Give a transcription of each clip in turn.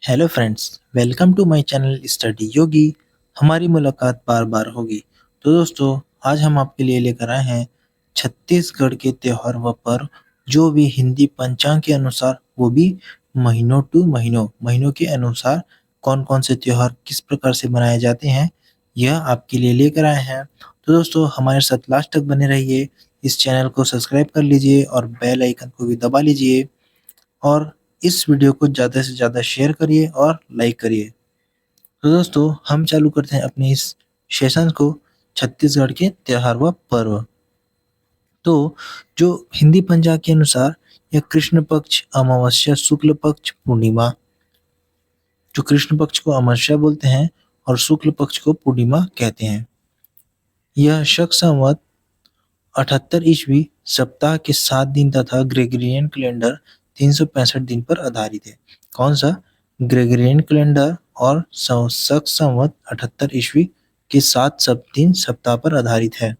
Hello friends, welcome to my channel study Yogi. हमारी मुलाकात बार बार होगी। तो दोस्तों, आज हम आपके लिए लेकर आए हैं छत्तीसगढ़ के त्योहार व पर्व, जो भी हिंदी पंचांग के अनुसार, वो भी महीनों टू महीनों के अनुसार कौन कौन से त्योहार किस प्रकार से मनाए जाते हैं, यह आपके लिए लेकर आए हैं। तो दोस्तों, हमारे साथ लास्ट तक बने रहिए। इस चैनल को सब्सक्राइब कर लीजिए और बेल आइकन को भी दबा लीजिए और इस वीडियो को ज़्यादा से ज़्यादा शेयर करिए और लाइक करिए। तो दोस्तों, हम चालू करते हैं अपने इस सेशन को, छत्तीसगढ़ के त्योहार व पर्व। तो जो हिंदी पंचांग के अनुसार यह कृष्ण पक्ष अमावस्या शुक्ल पक्ष पूर्णिमा, जो कृष्ण पक्ष को अमावस्या बोलते हैं और शुक्ल पक्ष को पूर्णिमा कहते हैं। यह शक संवत 78 ईस्वी सप्ताह के 7 दिन तथा ग्रेगोरियन कैलेंडर 365 दिन पर आधारित है। कौन सा? ग्रेगोरियन कैलेंडर और शक संवत 78 ईस्वी के 7 सब दिन सप्ताह पर आधारित है।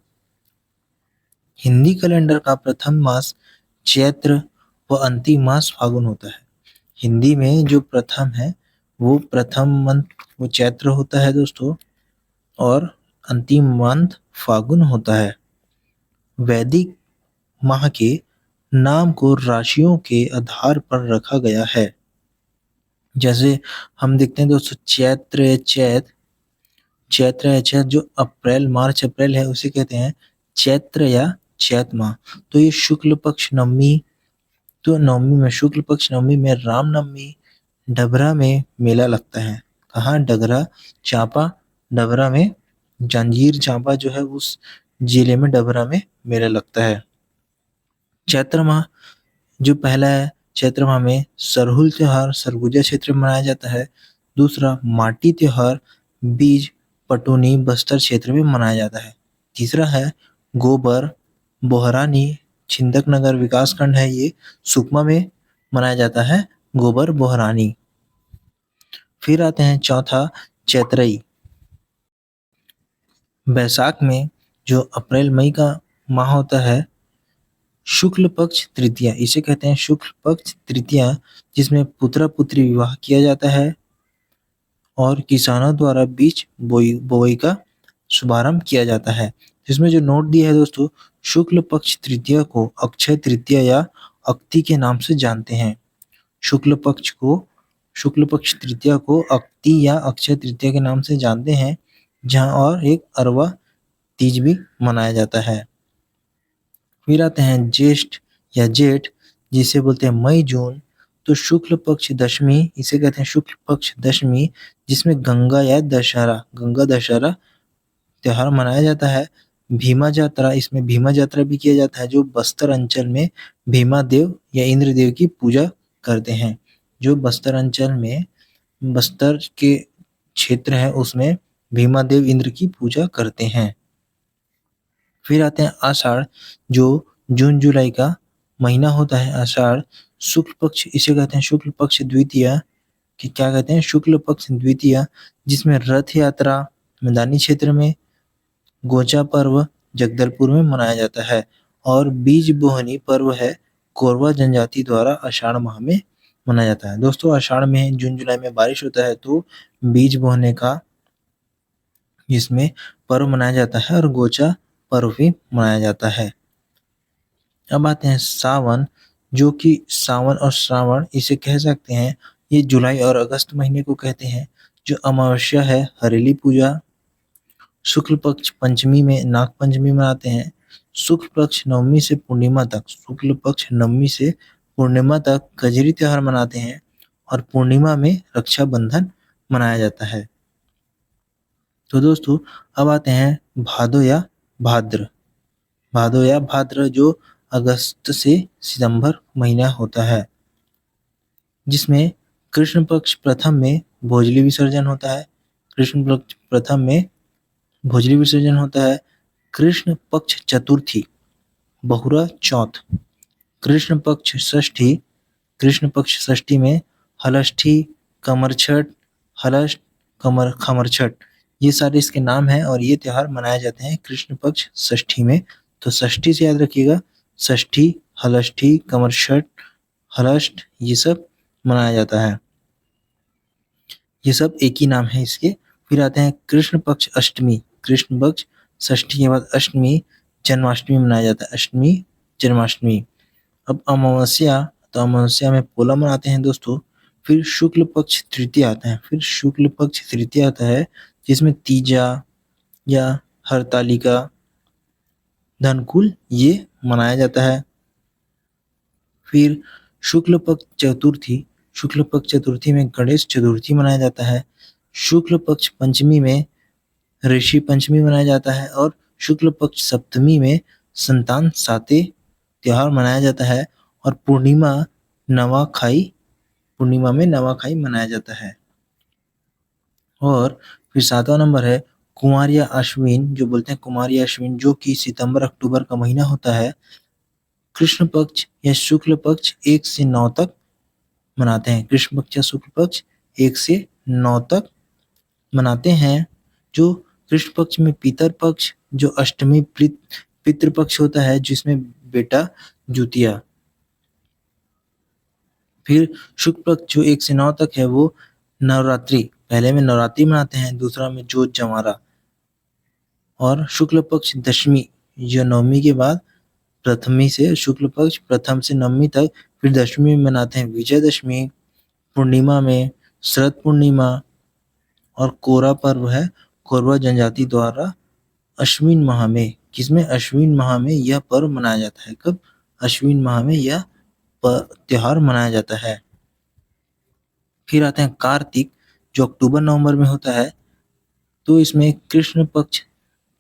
हिंदी कैलेंडर का प्रथम मास चैत्र व अंतिम मास फागुन होता है। हिंदी में जो प्रथम है वो प्रथम मंथ वो चैत्र होता है दोस्तों, और अंतिम मंथ फागुन होता है। वैदिक माह के नाम को राशियों के आधार पर रखा गया है। जैसे हम देखते हैं दोस्तों, चैत्र या चैत जो अप्रैल मार्च अप्रैल है उसे कहते हैं चैत्र या चैत माह। तो ये शुक्ल पक्ष नवमी, तो नवमी में शुक्ल पक्ष नवमी में रामनवमी डभरा में मेला लगता है। कहाँ? डगरा चांपा डभरा में, जंजीर चांपा जो है उस जिले में डभरा में मेला लगता है। चैत्र माह जो पहला है, चैत्र माह में सरहुल त्योहार सरगुजा क्षेत्र में मनाया जाता है। दूसरा माटी त्योहार बीज पटोनी बस्तर क्षेत्र में मनाया जाता है। तीसरा है गोबर बोहरानी छिंदक नगर विकास खंड है, ये सुकमा में मनाया जाता है गोबर बोहरानी। फिर आते हैं चौथा चैत्रई, बैसाख में जो अप्रैल मई का माह होता है, शुक्ल पक्ष तृतीया, इसे कहते हैं शुक्ल पक्ष तृतीया, जिसमें पुत्र पुत्री विवाह किया जाता है और किसानों द्वारा बीज बोई का शुभारंभ किया जाता है। इसमें जो नोट दिया है दोस्तों, शुक्ल पक्ष तृतीया को अक्षय तृतीया या अक्ति के नाम से जानते हैं। शुक्ल पक्ष तृतीया को अक्ति या अक्षय तृतीया के नाम से जानते हैं, जहां और एक अरवा तीज भी मनाया जाता है। फिर आते हैं ज्येष्ठ या जेठ, जिसे बोलते हैं मई जून। तो शुक्ल पक्ष दशमी, इसे कहते हैं शुक्ल पक्ष दशमी, जिसमें गंगा दशहरा त्योहार मनाया जाता है। भीमा यात्रा, इसमें भीमा यात्रा भी किया जाता है, जो बस्तर अंचल में भीमा देव या इंद्र देव की पूजा करते हैं। जो बस्तर अंचल में बस्तर के क्षेत्र है उसमें भीमा देव इंद्र की पूजा करते हैं। फिर आते हैं आषाढ़, जो जून जुलाई का महीना होता है। आषाढ़ शुक्ल पक्ष, इसे कहते हैं शुक्ल पक्ष द्वितीया, कि क्या कहते हैं शुक्ल पक्ष द्वितीया, जिसमें रथ यात्रा मैदानी क्षेत्र में, गोचा पर्व जगदलपुर में मनाया जाता है और बीज बोहनी पर्व है कोरवा जनजाति द्वारा आषाढ़ माह में मनाया जाता है। दोस्तों, आषाढ़ में जून जुलाई में बारिश होता है, तो बीज बोहने का इसमें पर्व मनाया जाता है और गोचा पर्व भी मनाया जाता है। अब आते हैं सावन, जो कि सावन और श्रावण इसे कह सकते हैं, ये जुलाई और अगस्त महीने को कहते हैं। जो अमावस्या है हरेली पूजा, शुक्ल पक्ष पंचमी में नाग पंचमी मनाते हैं। शुक्ल पक्ष नवमी से पूर्णिमा तक, शुक्ल पक्ष नवमी से पूर्णिमा तक कजरी त्योहार मनाते हैं और पूर्णिमा में रक्षाबंधन मनाया जाता है। तो दोस्तों, अब आते हैं भादो या भाद्र, जो अगस्त से सितंबर महीना होता है, जिसमें कृष्ण पक्ष प्रथम में भोजली विसर्जन होता है। कृष्ण पक्ष प्रथम में भोजली विसर्जन होता है। कृष्ण पक्ष चतुर्थी बहुरा चौथ, कृष्ण पक्ष षष्ठी में हलष्ठी कमरछठ, हलष्ट कमर खमरछठ, ये सारे इसके नाम हैं और ये त्योहार मनाए जाते हैं कृष्ण पक्ष षष्ठी में। तो षष्ठी से याद रखिएगा, षष्ठी हलष्ठी कमरछठ हलष्ट ये सब मनाया जाता है। ये सब एक ही नाम है इसके। फिर आते हैं कृष्ण पक्ष अष्टमी। कृष्ण पक्ष षष्ठी के बाद अष्टमी जन्माष्टमी मनाया जाता है। अष्टमी जन्माष्टमी। अब अमावस्या, तो अमावस्या में पोला मनाते हैं दोस्तों। फिर शुक्ल पक्ष तृतीया आता है। फिर शुक्ल पक्ष तृतीया आता है जिसमें तीजा या हरतालिका, धनकुल ये मनाया जाता है। फिर शुक्ल पक्ष चतुर्थी। शुक्ल पक्ष चतुर्थी में गणेश चतुर्थी मनाया जाता है। शुक्ल पक्ष पंचमी में ऋषि पंचमी मनाया जाता है। और शुक्ल पक्ष सप्तमी में संतान साते त्योहार मनाया जाता है। और पूर्णिमा में नवाखाई मनाया जाता है। और फिर 7वां नंबर है कुमार या अश्विन, जो बोलते हैं कुमार या अश्विन, जो कि सितंबर अक्टूबर का महीना होता है। कृष्ण पक्ष या शुक्ल पक्ष 1 से 9 तक मनाते हैं। कृष्ण पक्ष या शुक्ल पक्ष 1 से 9 तक मनाते हैं। जो कृष्ण पक्ष में पितर पक्ष, जो अष्टमी पितृ पक्ष होता है जिसमें बेटा जुतिया। फिर शुक्ल पक्ष जो 1 से 9 तक है वो नवरात्रि, पहले में नवरात्रि मनाते हैं, दूसरा में जोत जमारा। और शुक्ल पक्ष दशमी, जो नवमी के बाद प्रथमी से शुक्ल पक्ष प्रथम से नवमी तक, फिर दशमी में मनाते हैं विजयदशमी। पूर्णिमा में शरद पूर्णिमा। और कोरा पर्व है कोरवा जनजाति द्वारा अश्विन माह में, किसमें अश्विन माह में यह पर्व मनाया जाता है। कब? अश्विन माह में यह त्योहार मनाया जाता है। फिर आते हैं कार्तिक, जो अक्टूबर नवंबर में होता है। तो इसमें कृष्ण पक्ष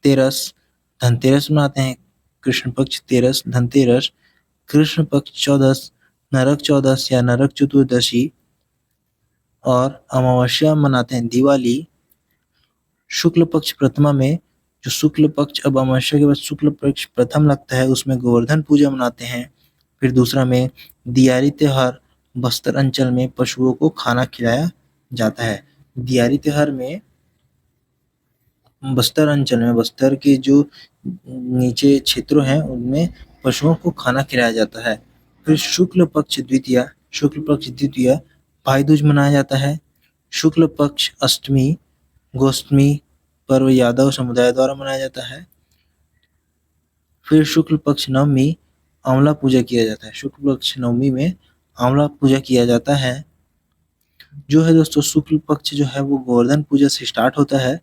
तेरस धनतेरस मनाते हैं। कृष्ण पक्ष तेरस धनतेरस। कृष्ण पक्ष चौदस नरक चौदस या नरक चतुर्दशी। और अमावस्या मनाते हैं दिवाली। शुक्ल पक्ष प्रथमा में, जो शुक्ल पक्ष अब अमावस्या के बाद शुक्ल पक्ष प्रथम लगता है, उसमें गोवर्धन पूजा मनाते हैं। फिर दूसरा में दियारी त्योहार, बस्तर अंचल में पशुओं को खाना खिलाया जाता है। दियारी त्योहार में बस्तर अंचल में, बस्तर के जो नीचे क्षेत्रों हैं उनमें पशुओं को खाना खिलाया जाता है। फिर शुक्ल पक्ष द्वितीया भाई दूज मनाया जाता है। शुक्ल पक्ष अष्टमी गोष्ठमी पर्व यादव समुदाय द्वारा मनाया जाता है। फिर शुक्ल पक्ष नवमी आंवला पूजा किया जाता है। शुक्ल पक्ष नवमी में आंवला पूजा किया जाता है। जो है दोस्तों शुक्ल पक्ष जो है वो गोवर्धन पूजा से स्टार्ट होता है,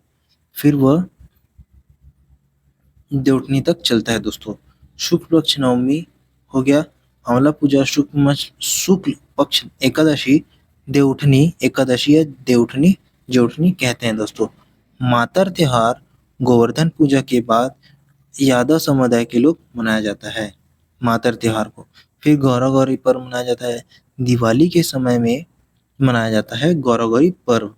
फिर वह देवउठनी तक चलता है दोस्तों। शुक्ल पक्ष नवमी हो गया, आंवला पूजा। शुक्ल पक्ष एकादशी देवउठनी एकादशी या देवउठनी जेउठनी कहते हैं दोस्तों। मातर त्योहार गोवर्धन पूजा के बाद यादव समुदाय के लोग मनाया जाता है मातर त्योहार को। फिर गौरा गौरी पर्व मनाया जाता है। दिवाली के समय में मनाया जाता है गौरा गौरी पर्व।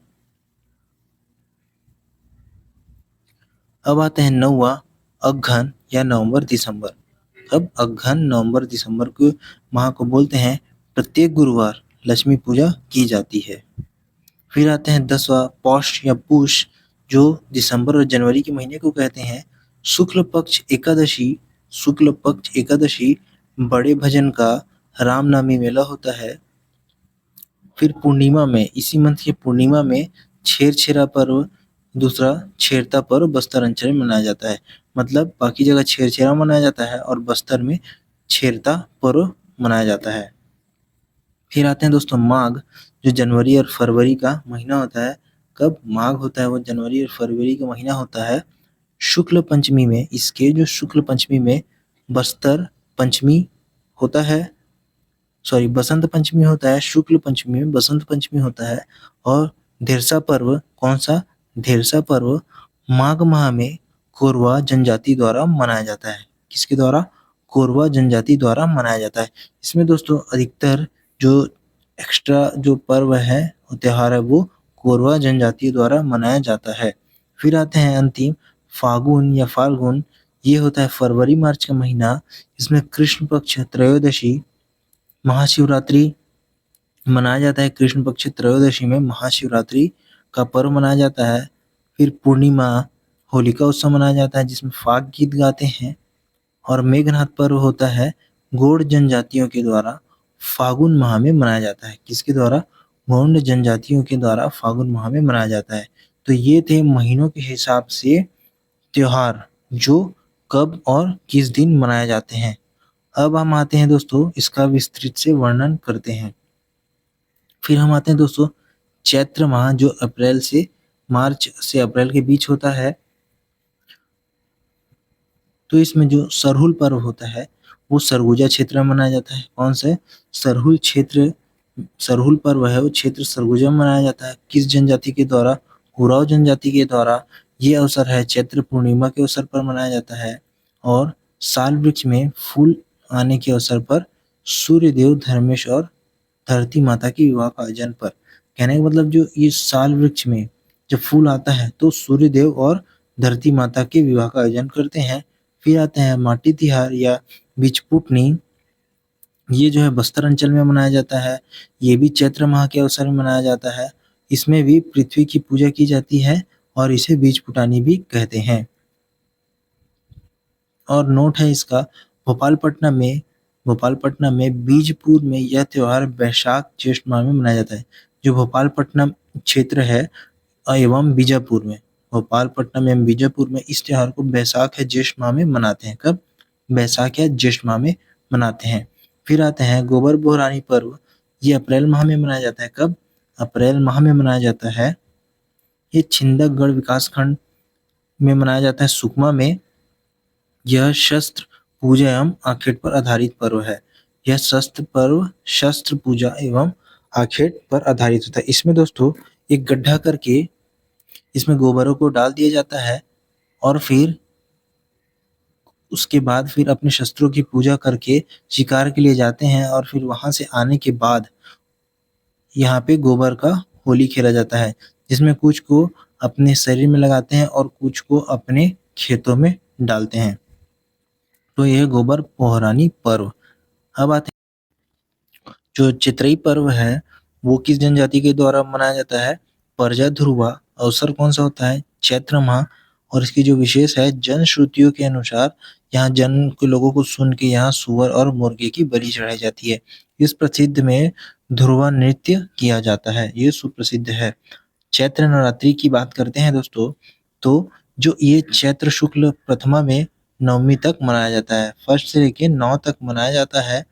अब आते हैं 9वां अगहन या नवंबर दिसंबर। अब अगहन नवंबर दिसंबर के माह को बोलते हैं प्रत्येक गुरुवार लक्ष्मी पूजा की जाती है। फिर आते हैं 10वां पौष या पूष, जो दिसंबर और जनवरी के महीने को कहते हैं। शुक्ल पक्ष एकादशी बड़े भजन का रामनवमी मेला होता है। फिर पूर्णिमा में, इसी मंथ की पूर्णिमा में छेरछेरा पर्व, दूसरा छेरता पर्व बस्तर अंचल में मनाया जाता है। मतलब बाकी जगह छेरछेरा मनाया जाता है और बस्तर में छेरता पर्व मनाया जाता है। फिर आते हैं दोस्तों माघ, जो जनवरी और फरवरी का महीना होता है। कब माघ होता है? वो जनवरी और फरवरी का महीना होता है। शुक्ल पंचमी में, इसके जो शुक्ल पंचमी में बस्तर पंचमी होता है, सॉरी बसंत पंचमी होता है। शुक्ल पंचमी में बसंत पंचमी होता है। और धेरसा पर्व, कौन सा? धेरसा पर्व माघ माह में कोरवा जनजाति द्वारा मनाया जाता है। किसके द्वारा? कोरवा जनजाति द्वारा मनाया जाता है। इसमें दोस्तों अधिकतर जो एक्स्ट्रा जो पर्व है त्योहार है वो कोरवा जनजाति द्वारा मनाया जाता है। फिर आते हैं अंतिम फागुन या फाल्गुन, ये होता है फरवरी मार्च का महीना। इसमें कृष्ण पक्ष त्रयोदशी महाशिवरात्रि मनाया जाता है। कृष्ण पक्ष त्रयोदशी में महाशिवरात्रि का पर्व मनाया जाता है। फिर पूर्णिमा होलिका उत्सव मनाया जाता है जिसमें फाग गीत गाते हैं। और मेघनाथ पर्व होता है गौड़ जनजातियों के द्वारा फागुन माह में मनाया जाता है। किसके द्वारा? गौंड जनजातियों के द्वारा फागुन माह में मनाया जाता है। तो ये थे महीनों के हिसाब से त्योहार जो कब और किस दिन मनाए जाते हैं। अब हम आते हैं दोस्तों इसका विस्तृत से वर्णन करते हैं। फिर हम आते हैं दोस्तों चैत्र माह जो अप्रैल से मार्च से अप्रैल के बीच होता है। तो इसमें जो सरहुल पर्व होता है वो सरगुजा क्षेत्र में मनाया जाता है। कौन से सरहुल क्षेत्र, सरहुल पर्व है वो क्षेत्र सरगुजा में मनाया जाता है। किस जनजाति के द्वारा? उराव जनजाति के द्वारा। ये अवसर है चैत्र पूर्णिमा के अवसर पर मनाया जाता है और साल वृक्ष में फूल आने के अवसर पर सूर्यदेव धर्मेश और धरती माता के विवाह का आयोजन पर। कहने का मतलब जो ये साल वृक्ष में जब फूल आता है तो सूर्यदेव और धरती माता के विवाह का आयोजन करते हैं। फिर आते हैं माटी तिहार या बिचपुटनी। ये जो है बस्तर अंचल में मनाया जाता है। ये भी चैत्र माह के अवसर में मनाया जाता है। इसमें भी पृथ्वी की पूजा की जाती है और इसे बीज पुटानी भी कहते हैं। और नोट है इसका, भोपालपट्टनम में बीजपुर में यह त्योहार बैसाख ज्येष्ठ माह में मनाया जाता है। जो भोपालपट्टनम क्षेत्र है एवं बीजापुर में, भोपालपट्टनम एवं बीजापुर में इस त्योहार को बैसाख या ज्येष्ठ माह में मनाते हैं। कब? बैसाख या ज्येष्ठ माह में मनाते हैं। फिर आते हैं गोबर बोहरानी पर्व। ये अप्रैल माह में मनाया जाता है। कब? अप्रैल माह में मनाया जाता है। ये छिंदकगढ़ विकास खंड में मनाया जाता है सुकमा में। यह शस्त्र पूजा एवं आखेट पर आधारित पर्व है। यह शस्त्र पर्व शस्त्र पूजा एवं आखेट पर आधारित होता है। इसमें दोस्तों एक गड्ढा करके इसमें गोबरों को डाल दिया जाता है और फिर उसके बाद फिर अपने शस्त्रों की पूजा करके शिकार के लिए जाते हैं और फिर वहां से आने के बाद यहाँ पे गोबर का होली खेला जाता है, जिसमें कुछ को अपने शरीर में लगाते हैं और कुछ को अपने खेतों में डालते हैं। तो यह गोबर पोहरानी पर्व। अब आते हैं जो चित्रई पर्व है वो किस जनजाति के द्वारा मनाया जाता है? परजा ध्रुवा। अवसर कौन सा होता है? चैत्र माह। और इसकी जो विशेष है जनश्रुतियों के अनुसार यहाँ जन के लोगों को सुन के यहाँ सुअर और मुर्गे की बलि चढ़ाई जाती है। इस प्रसिद्ध में ध्रुवा नृत्य किया जाता है, ये सुप्रसिद्ध है। चैत्र नवरात्रि की बात करते हैं दोस्तों, तो जो ये चैत्र शुक्ल प्रथमा में नवमी तक मनाया जाता है। फर्स्ट से लेके 9 तक मनाया जाता है,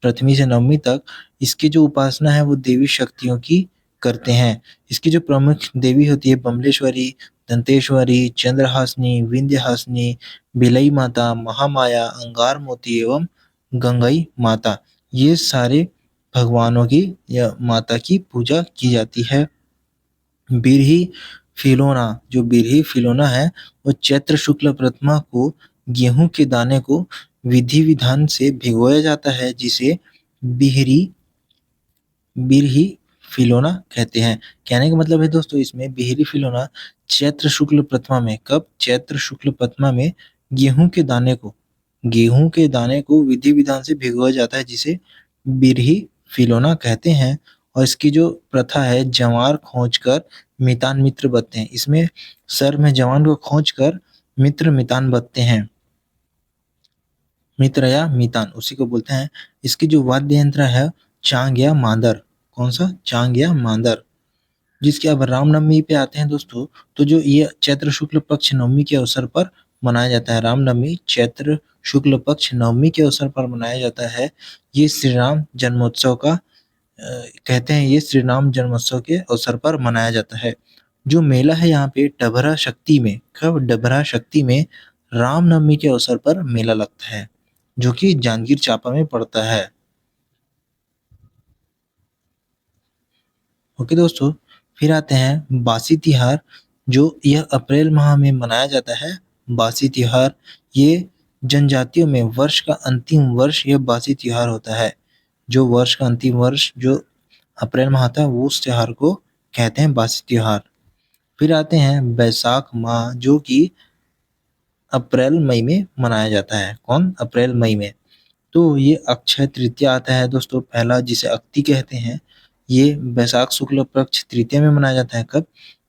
प्रथमी से नवमी तक। इसकी जो उपासना है वो देवी शक्तियों की करते हैं। इसकी जो प्रमुख देवी होती है बमलेश्वरी, दंतेश्वरी, चंद्रहासिनी, विंध्यहासिनी, बिलई माता, महामाया, अंगार मोती एवं गंगई माता। ये सारे भगवानों की या माता की पूजा की जाती है। बिरही फिलोना, जो बिरही फिलोना है वो चैत्र शुक्ल प्रतिमा को गेहूं के दाने को विधि विधान से भिगोया जाता है, जिसे बिहरी बिरही फिलोना कहते हैं। कहने का मतलब है दोस्तों इसमें बिहरी फिलोना चैत्र शुक्ल प्रतिमा में, कब? चैत्र शुक्ल प्रतिमा में गेहूं के दाने को विधि विधान से भिगोया जाता है, जिसे बिरही फिलोना कहते हैं। और इसकी जो प्रथा है जवार खोज कर मितान मित्र बत्ते हैं। इसमें सर में जवान को खोज कर मित्र मितान बत्ते हैं। मित्र या मितान उसी को बोलते हैं। इसकी जो वाद्य यंत्र है चांग या मांदर। कौन सा? चांग या मांदर। जिसके अब रामनवमी पे आते हैं दोस्तों, तो जो ये चैत्र शुक्ल पक्ष नवमी के अवसर पर मनाया जाता है। रामनवमी चैत्र शुक्ल पक्ष नवमी के अवसर पर मनाया जाता है। ये श्री राम जन्मोत्सव का कहते हैं, ये श्री राम जन्मोत्सव के अवसर पर मनाया जाता है। जो मेला है यहाँ पे डभरा शक्ति में, कब? डभरा शक्ति में रामनवमी के अवसर पर मेला लगता है, जो कि जांजगीर चांपा में पड़ता है। ओके दोस्तों, फिर आते हैं बासी तिहार, जो यह अप्रैल माह में मनाया जाता है। बासी तिहार ये जनजातियों में वर्ष का अंतिम वर्ष यह बासी तिहार होता है। जो वर्ष का अंतिम वर्ष जो अप्रैल माह आता है वो उस त्योहार को कहते हैं बासी त्योहार। फिर आते हैं बैसाख माह, जो कि अप्रैल मई में मनाया जाता है। कौन? अप्रैल मई में। तो ये अक्षय तृतीया आता है दोस्तों पहला, जिसे अक्ति कहते हैं। ये बैसाख शुक्ल पक्ष तृतीया में मनाया जाता है। कब?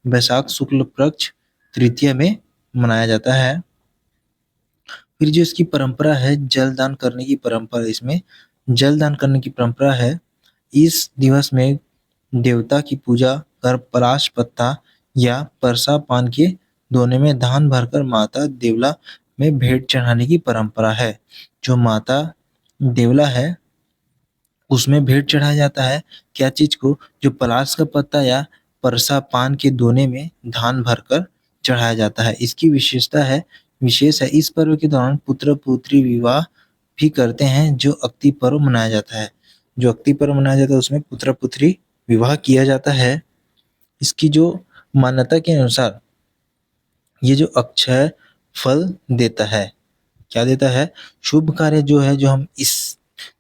बैसाख शुक्ल पक्ष तृतीया में मनाया जाता है। फिर जो इसकी परंपरा है जलदान करने की परंपरा, इसमें जलदान करने की परंपरा है। इस दिवस में देवता की पूजा कर पलाश पत्ता या परसा पान के दोने में धान भरकर माता देवला में भेंट चढ़ाने की परंपरा है। जो माता देवला है उसमें भेंट चढ़ाया जाता है क्या चीज को, जो पलाश का पत्ता या परसा पान के दोने में धान भरकर चढ़ाया जाता है। इसकी विशेष है इस पर्व के दौरान पुत्र पुत्री विवाह भी करते हैं। जो अक्ति पर्व मनाया जाता है, जो अक्ति पर्व मनाया जाता है उसमें पुत्र पुत्री विवाह किया जाता है। इसकी जो मान्यता के अनुसार ये जो अक्षय फल देता है, क्या देता है, शुभ कार्य जो है, जो हम इस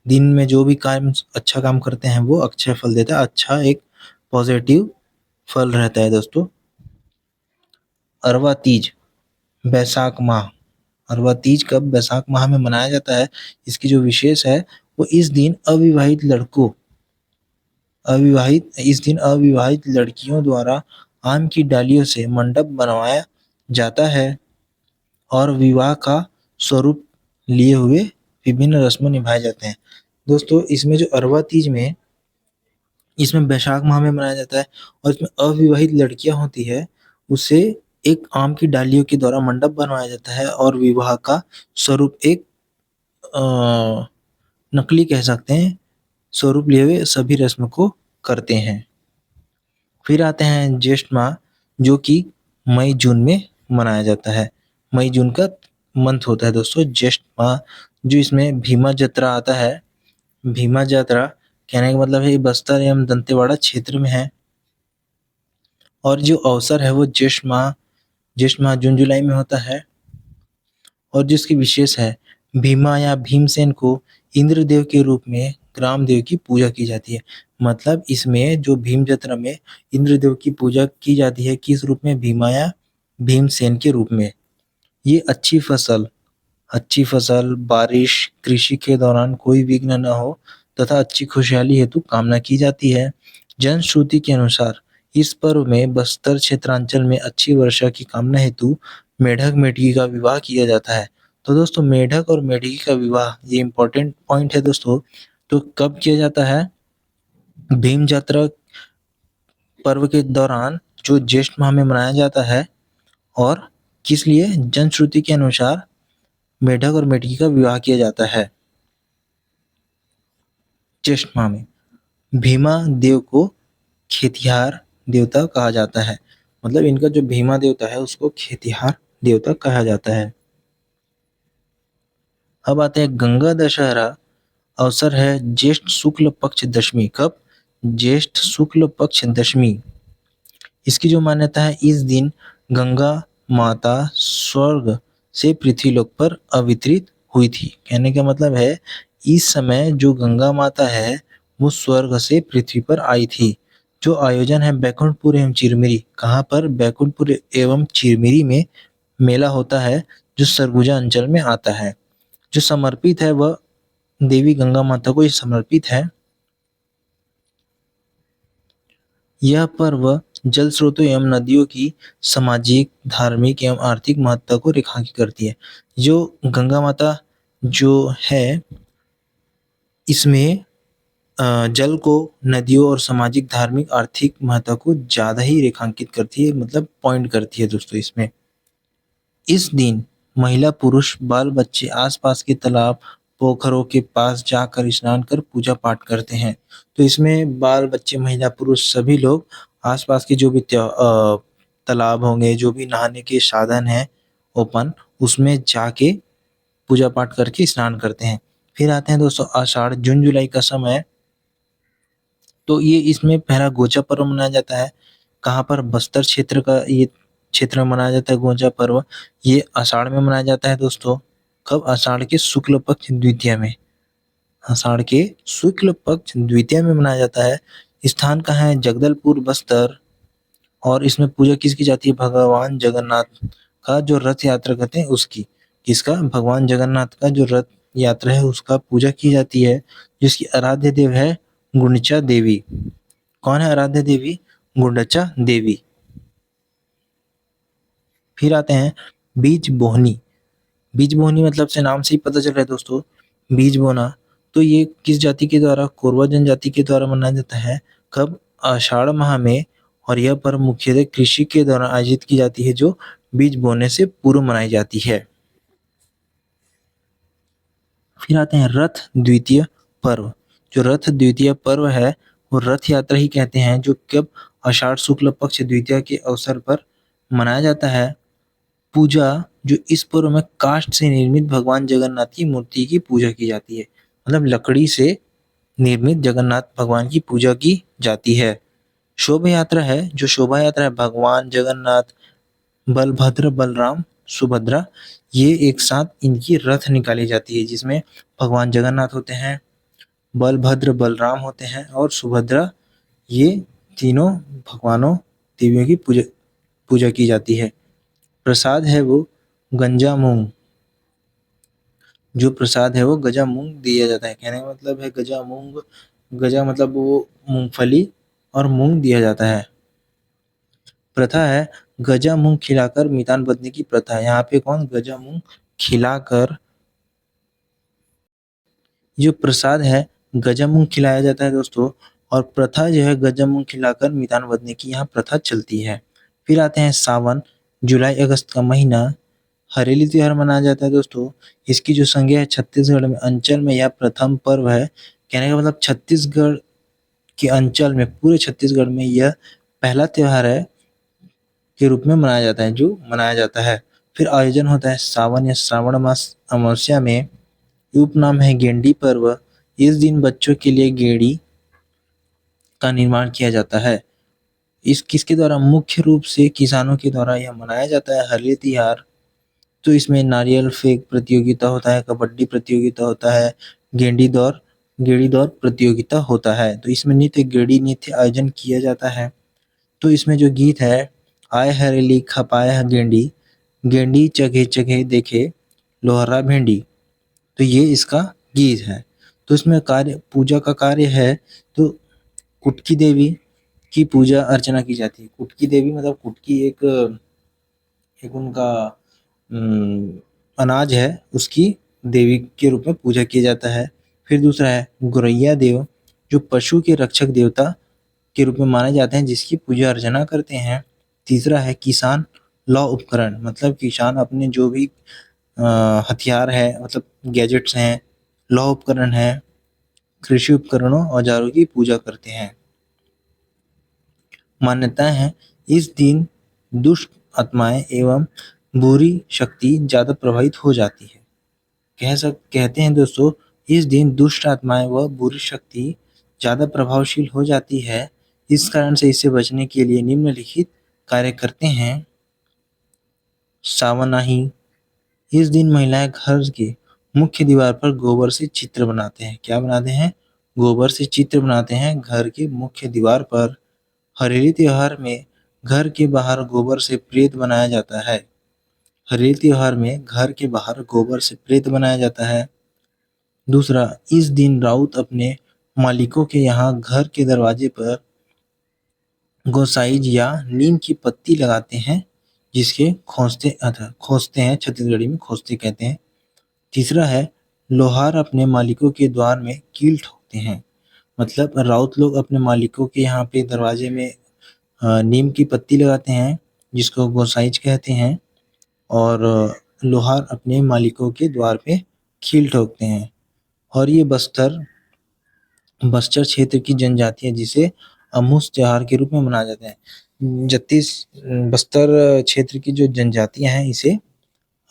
दिन में जो भी काम अच्छा काम करते हैं वो अक्षय फल देता है, अच्छा एक पॉजिटिव फल रहता है दोस्तों। अरवा तीज बैसाख माह, अरवा तीज कब बैसाख माह में मनाया जाता है। इसकी जो विशेष है वो इस दिन अविवाहित लड़कियों द्वारा आम की डालियों से मंडप बनवाया जाता है और विवाह का स्वरूप लिए हुए विभिन्न रस्में निभाए जाते हैं। दोस्तों इसमें जो अरवा तीज में, इसमें बैसाख माह में मनाया जाता है और इसमें अविवाहित लड़कियां होती है उसे एक आम की डालियों के द्वारा मंडप बनवाया जाता है और विवाह का स्वरूप एक नकली कह सकते हैं स्वरूप लिए हुए सभी रस्म को करते हैं। फिर आते हैं ज्येष्ठ माह जो कि मई जून में मनाया जाता है। मई जून का मंथ होता है दोस्तों ज्येष्ठ माह, जो इसमें भीमा जत्रा आता है। भीमा जत्रा कहने का मतलब है ये बस्तर एवं दंतेवाड़ा क्षेत्र में है और जो अवसर है वो ज्येष्ठ माह जून जुलाई में होता है। और जिसकी विशेष है, भीमा या भीमसेन को इंद्रदेव के रूप में ग्राम देव की पूजा की जाती है। मतलब इसमें जो भीम जत्रा में इंद्रदेव की पूजा की जाती है किस रूप में, भीमा या भीमसेन के रूप में। ये अच्छी फसल, बारिश, कृषि के दौरान कोई विघ्न न हो तथा अच्छी खुशहाली हेतु कामना की जाती है। जनश्रुति के अनुसार इस पर्व में बस्तर क्षेत्रांचल में अच्छी वर्षा की कामना हेतु मेढक मेढकी का विवाह किया जाता है। तो दोस्तों मेढक और मेढकी का विवाह ये इम्पोर्टेंट पॉइंट है दोस्तों। तो कब किया जाता है, भीम यात्रा पर्व के दौरान जो ज्येष्ठ माह में मनाया जाता है। और किस लिए, जनश्रुति के अनुसार मेढक और मेढकी का विवाह किया जाता है ज्येष्ठ माह में। भीमा देव को खेतिहार देवता कहा जाता है। मतलब इनका जो भीमा देवता है उसको खेतिहार देवता कहा जाता है। अब आते हैं गंगा दशहरा। अवसर है ज्येष्ठ शुक्ल पक्ष दशमी। कब, ज्येष्ठ शुक्ल पक्ष दशमी। इसकी जो मान्यता है इस दिन गंगा माता स्वर्ग से पृथ्वीलोक पर अवतरित हुई थी। कहने का मतलब है इस समय जो गंगा माता है वो स्वर्ग से पृथ्वी पर आई थी। जो आयोजन है बैकुंठपुर एवं चिरमिरी। कहाँ पर, बैकुंठपुर एवं चिरमिरी में मेला होता है जो सरगुजा अंचल में आता है। जो समर्पित है वह देवी गंगा माता को समर्पित है। यह पर्व जल स्रोतों एवं नदियों की सामाजिक, धार्मिक एवं आर्थिक महत्ता को रेखांकित करती है। जो गंगा माता जो है इसमें जल को, नदियों और सामाजिक, धार्मिक, आर्थिक महत्ता को ज्यादा ही रेखांकित करती है, मतलब पॉइंट करती है दोस्तों इसमें। इस दिन महिला पुरुष बाल बच्चे आसपास के तालाब पोखरों के पास जाकर स्नान कर पूजा पाठ करते हैं। तो इसमें बाल बच्चे महिला पुरुष सभी लोग आसपास के जो भी तालाब होंगे, जो भी नहाने के साधन है ओपन, उसमें जाके पूजा पाठ करके स्नान करते हैं। फिर आते हैं दोस्तों आषाढ़ जून जुलाई का समय। तो ये इसमें पहला गोचा पर्व मनाया जाता है। कहाँ पर, बस्तर क्षेत्र का ये क्षेत्र में मनाया जाता है गोचा पर्व। ये आषाढ़ में मनाया जाता है दोस्तों। कब, आषाढ़ के शुक्ल पक्ष द्वितीया में। आषाढ़ के शुक्ल पक्ष द्वितीया में मनाया जाता है। स्थान कहाँ है, जगदलपुर बस्तर। और इसमें पूजा किसकी जाती है, भगवान जगन्नाथ का जो रथ यात्रा करते हैं उसकी। किसका, भगवान जगन्नाथ का जो रथ यात्रा है उसका पूजा की जाती है। जिसकी आराध्य देव है गुंडचा देवी। कौन है आराध्य देवी, गुंडचा देवी। फिर आते हैं बीज बोहनी। बीज बोहनी मतलब से नाम से ही पता चल रहा है दोस्तों, बीज बोना। तो ये किस जाति के द्वारा, कोरवा जनजाति के द्वारा मनाया जाता है। कब, आषाढ़ माह में और यह पर्व मुख्यतः कृषि के दौरान आयोजित की जाती है जो बीज बोने से पूर्व मनाई जाती है। फिर आते हैं रथ द्वितीय पर्व। जो रथ द्वितीय पर्व है वो रथ यात्रा ही कहते हैं जो कब आषाढ़ शुक्ल पक्ष द्वितीया के अवसर पर मनाया जाता है। पूजा जो इस पर्व में काष्ठ से निर्मित भगवान जगन्नाथ की मूर्ति की पूजा की जाती है। मतलब लकड़ी से निर्मित जगन्नाथ भगवान की पूजा की जाती है। शोभा यात्रा है, जो शोभा यात्रा है भगवान जगन्नाथ, बलभद्र, बलराम, सुभद्रा, ये एक साथ इनकी रथ निकाली जाती है जिसमें भगवान जगन्नाथ होते हैं, बलभद्र, बलराम होते हैं और सुभद्रा, ये तीनों भगवानों देवियों की पूजा पूजा की जाती है। प्रसाद है वो गंजा मूंग, जो प्रसाद है वो गजा मूंग दिया जाता है। कहने का मतलब है गजा मूंग, गजा मतलब वो मूंगफली और मूंग दिया जाता है। प्रथा है गजा मूंग खिलाकर मितान बंधने की प्रथा है। यहाँ पे कौन गजा मूंग खिलाकर, जो प्रसाद है गजा मूंग खिलाया जाता है दोस्तों, और प्रथा जो है गजा मूंग खिलाकर मितान बंधने की यहाँ प्रथा चलती है। फिर आते हैं सावन, जुलाई अगस्त का महीना, हरेली त्योहार मनाया जाता है दोस्तों। इसकी जो संज्ञा है छत्तीसगढ़ में अंचल में यह प्रथम पर्व है। कहने का मतलब छत्तीसगढ़ के अंचल में, पूरे छत्तीसगढ़ में यह पहला त्योहार है के रूप में मनाया जाता है, जो मनाया जाता है। फिर आयोजन होता है सावन या श्रावण मास अमावस्या में। ये उपनाम है गेंडी पर्व। इस दिन बच्चों के लिए गेड़ी का निर्माण किया जाता है। इस किसके द्वारा, मुख्य रूप से किसानों के द्वारा यह मनाया जाता है हरेली त्योहार। तो इसमें नारियल फेंक प्रतियोगिता होता है, कबड्डी प्रतियोगिता होता है, गेड़ी दौड़ प्रतियोगिता होता है। तो इसमें नृत्य गेड़ी नृत्य आयोजन किया जाता है। तो इसमें जो गीत है, आय हरेली खपाए है गेंडी, गेंडी चघे चघे देखे लोहरा भेंडी, तो ये इसका गीत है। तो इसमें कार्य पूजा का कार्य है, तो कुटकी देवी की पूजा अर्चना की जाती है। कुटकी देवी मतलब कुटकी एक एक उनका अनाज है, उसकी देवी के रूप में पूजा किया जाता है। फिर दूसरा है गोरैया देव, जो पशु के रक्षक देवता के रूप में माने जाते हैं जिसकी पूजा अर्चना करते हैं। तीसरा है किसान लौ उपकरण, मतलब किसान अपने जो भी हथियार है, मतलब गैजेट्स हैं, लौ उपकरण है, कृषि उपकरणों औजारों की पूजा करते हैं। मान्यताएं हैं इस दिन दुष्ट आत्माएं एवं बुरी शक्ति ज्यादा प्रभावित हो जाती है। कहते हैं दोस्तों, इस दिन दुष्ट आत्माएं व बुरी शक्ति ज्यादा प्रभावशील हो जाती है। इस कारण से इससे बचने के लिए निम्नलिखित कार्य करते हैं। सावनाही, इस दिन महिलाएं घर के मुख्य दीवार पर गोबर से चित्र बनाते हैं। क्या बनाते हैं? गोबर से चित्र बनाते हैं घर के मुख्य दीवार पर। हरेली त्योहार में घर के बाहर गोबर से प्रेत बनाया जाता है। हरेली त्योहार में घर के बाहर गोबर से प्रेत बनाया जाता है। दूसरा, इस दिन राउत अपने मालिकों के यहाँ घर के दरवाजे पर गोसाइज या नीम की पत्ती लगाते हैं, जिसके खोसते हैं, छत्तीसगढ़ी में खोसते कहते हैं। तीसरा है लोहार अपने मालिकों के द्वार में कील ठोकते हैं। मतलब राउत लोग अपने मालिकों के यहाँ पे दरवाजे में नीम की पत्ती लगाते हैं, जिसको गोसाइज कहते हैं, और लोहार अपने मालिकों के द्वार पे कील ठोकते हैं। और ये बस्तर क्षेत्र की जनजाति है जिसे अमूस त्योहार के रूप में मनाया जाता है। बस्तर क्षेत्र की जो जनजातियां हैं इसे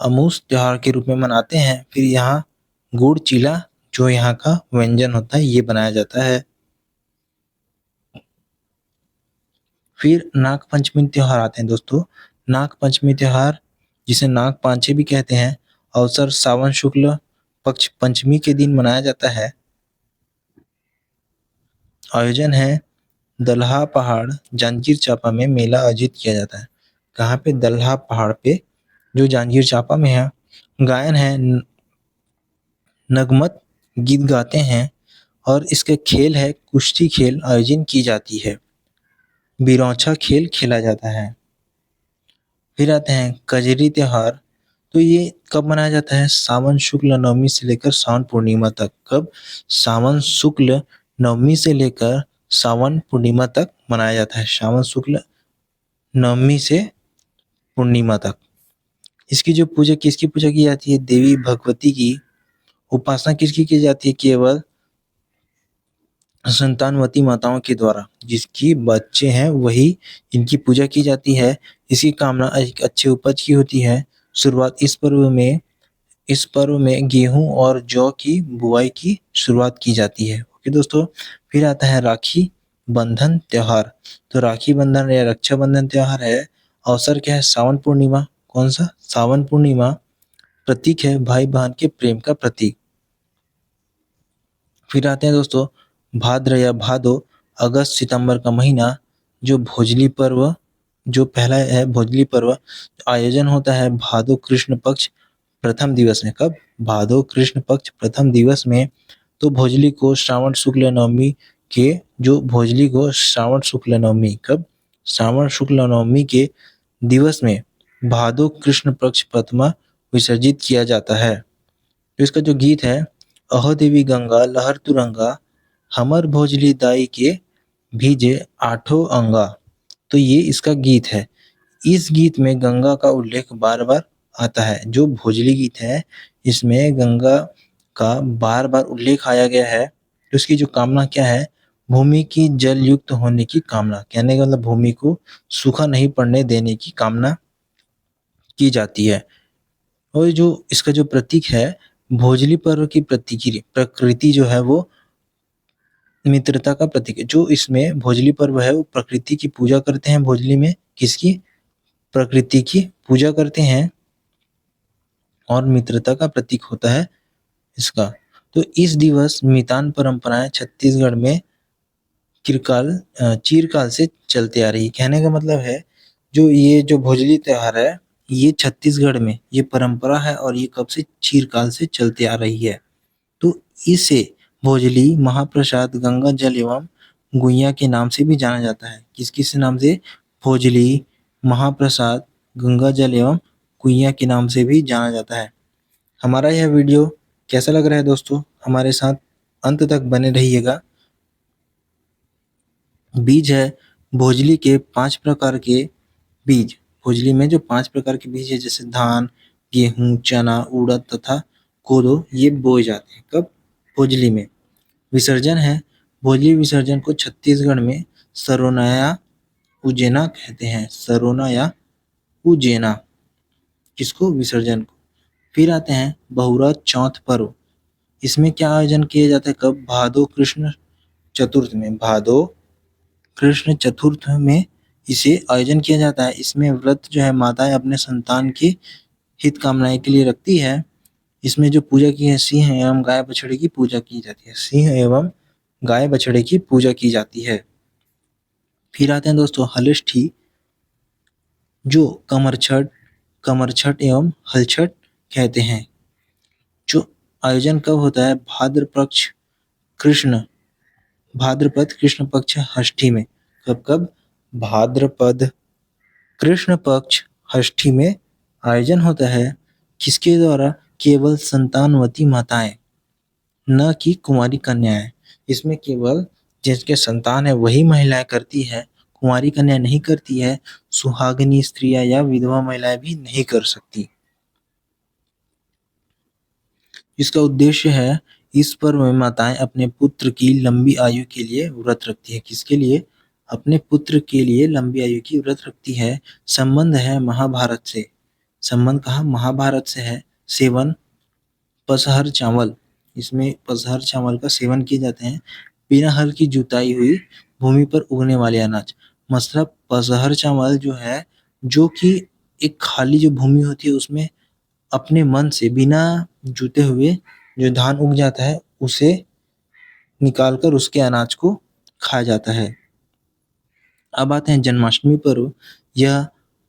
अमूस त्योहार के रूप में मनाते हैं। फिर यहाँ गुड़ चीला, जो यहाँ का व्यंजन होता है, ये बनाया जाता है। फिर नाग पंचमी त्योहार आते हैं दोस्तों। नाग पंचमी त्योहार, जिसे नाग पांचमी भी कहते हैं, अवसर सावन शुक्ल पक्ष पंचमी के दिन मनाया जाता है। आयोजन है दल्हा पहाड़ जांजगीर चांपा में मेला आयोजित किया जाता है। कहाँ पे? दल्हा पहाड़ पे, जो जांजगीर चांपा में है। गायन है, नगमत गीत गाते हैं, और इसके खेल है कुश्ती खेल आयोजन की जाती है। बिरौछा खेल खेला जाता है। फिर आते हैं कजरी त्योहार। तो ये कब मनाया जाता है? सावन शुक्ल नवमी से लेकर सावन पूर्णिमा तक। कब? सावन शुक्ल नवमी से लेकर सावन पूर्णिमा तक मनाया जाता है। सावन शुक्ल नवमी से पूर्णिमा तक। इसकी जो पूजा किसकी पूजा की जाती है? देवी भगवती की। उपासना किसकी की जाती है? केवल संतानवती माताओं के द्वारा। जिसकी बच्चे हैं वही इनकी पूजा की जाती है। इसकी कामना एक अच्छे उपज की होती है। शुरुआत इस पर्व में गेहूं और जौ की बुआई की शुरुआत की जाती है। ओके दोस्तों, फिर आता है राखी बंधन त्योहार। तो राखी बंधन या रक्षाबंधन त्योहार है। अवसर क्या है? सावन पूर्णिमा। कौन सा? सावन पूर्णिमा। प्रतीक है भाई बहन के प्रेम का प्रतीक। फिर आते हैं दोस्तों भाद्र या भादो, अगस्त सितंबर का महीना। जो भोजली पर्व, जो पहला है भोजली पर्व, आयोजन होता है भादो कृष्ण पक्ष प्रथम दिवस में। कब? भादो कृष्ण पक्ष प्रथम दिवस में। तो भोजली को श्रावण शुक्ल नवमी के जो भोजली को श्रावण शुक्ल नवमी, कब? श्रावण शुक्ल नवमी के दिवस में भादो कृष्ण पक्ष प्रथमा विसर्जित किया जाता है। तो इसका जो गीत है, अहो देवी गंगा लहर तुरंगा, हमर भोजली दाई के भीजे आठों अंगा। तो ये इसका गीत है। इस गीत में गंगा का उल्लेख बार बार आता है। जो भोजली गीत है इसमें गंगा का बार बार उल्लेख आया गया है। तो उसकी जो कामना क्या है? भूमि की जल युक्त होने की कामना। कहने का मतलब भूमि को सूखा नहीं पड़ने देने की कामना की जाती है। और जो इसका जो प्रतीक है, भोजली पर्व की प्रकृति जो है वो मित्रता का प्रतीक है। जो इसमें भोजली पर्व है वो प्रकृति की पूजा करते हैं। भोजली में किसकी? प्रकृति की पूजा करते हैं और मित्रता का प्रतीक होता है इसका। तो इस दिवस मितान परंपराएं छत्तीसगढ़ में चिरकाल से चलते आ रही। कहने का मतलब है जो ये जो भोजली त्योहार है ये छत्तीसगढ़ में ये परंपरा है और ये कब से? चिरकाल से चलते आ रही है। तो इसे भोजली महाप्रसाद गंगा जल एवं गुइया के नाम से भी जाना जाता है। किस किस नाम से? भोजली महाप्रसाद गंगा जल एवं गुइया के नाम से भी जाना जाता है। हमारा यह वीडियो कैसा लग रहा है दोस्तों? हमारे साथ अंत तक बने रहिएगा। बीज है भोजली के 5 प्रकार के बीज। भोजली में जो 5 प्रकार के बीज है जैसे धान, गेहूं, चना, उड़द तथा कोदो, ये बोए जाते हैं। कब? भोजली में। विसर्जन है भोजली विसर्जन को छत्तीसगढ़ में सरोना या उजेना कहते हैं। सरोना या उजेना किसको? विसर्जन को। फिर आते हैं बहुरा चौथ पर्व। इसमें क्या आयोजन किया जाता है? कब? भादो कृष्ण चतुर्थ में। भादो कृष्ण चतुर्थ में इसे आयोजन किया जाता है। इसमें व्रत जो है माताएं अपने संतान की हित कामनाएं के लिए रखती है। इसमें जो पूजा की है सिंह एवं गाय बछड़े की पूजा की जाती है। सिंह एवं गाय बछड़े की पूजा की जाती है। फिर आते हैं दोस्तों हलष्ठी, जो कमरछठ एवं हलछठ कहते हैं। जो आयोजन कब होता है? कृष्ण भाद्रपद कृष्ण पक्ष षष्ठी में। कब कब? भाद्रपद कृष्ण पक्ष षष्ठी में आयोजन होता है। किसके द्वारा? केवल संतानवती माताएं, न कि कुंवारी कन्याएं। इसमें केवल जिसके संतान है वही महिलाएं करती है, कुंवारी कन्या नहीं करती है। सुहागिनी स्त्रियां या विधवा महिलाएं भी नहीं कर सकती। इसका उद्देश्य है इस पर्व में माताएं अपने पुत्र की लंबी आयु के लिए व्रत रखती है। किसके लिए? अपने पुत्र के लिए लंबी आयु की व्रत रखती है। संबंध है महाभारत से। संबंध कहाँ? महाभारत से है। सेवन पसहर चावल, इसमें पसहर चावल का सेवन किए जाते हैं। बिना हल की जुताई हुई भूमि पर उगने वाले अनाज। मतलब पसहर चावल जो है, जो कि एक खाली जो भूमि होती है उसमें अपने मन से बिना जुते हुए जो धान उग जाता है उसे निकालकर उसके अनाज को खाया जाता है। अब आते हैं जन्माष्टमी पर्व। यह